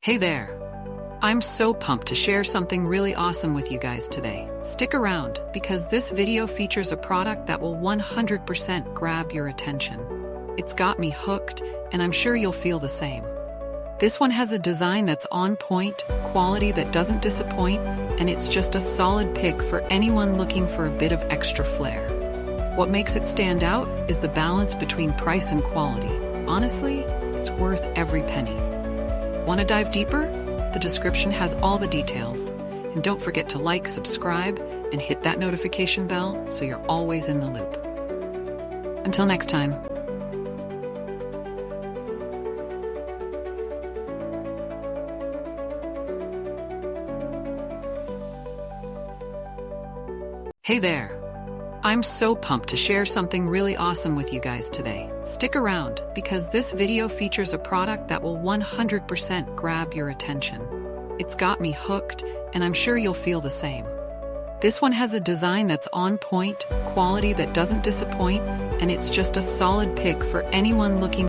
Hey there! I'm so pumped to share something really awesome with you guys today. Stick around, because this video features a product that will 100% grab your attention. It's got me hooked, and I'm sure you'll feel the same. This one has a design that's on point, quality that doesn't disappoint, and it's just a solid pick for anyone looking for a bit of extra flair. What makes it stand out is the balance between price and quality. Honestly, it's worth every penny. Want to dive deeper? The description has all the details. And don't forget to like, subscribe, and hit that notification bell so you're always in the loop. Until next time. Hey there! I'm so pumped to share something really awesome with you guys today. Stick around, because this video features a product that will 100% grab your attention. It's got me hooked, and I'm sure you'll feel the same. This one has a design that's on point, quality that doesn't disappoint, and it's just a solid pick for anyone looking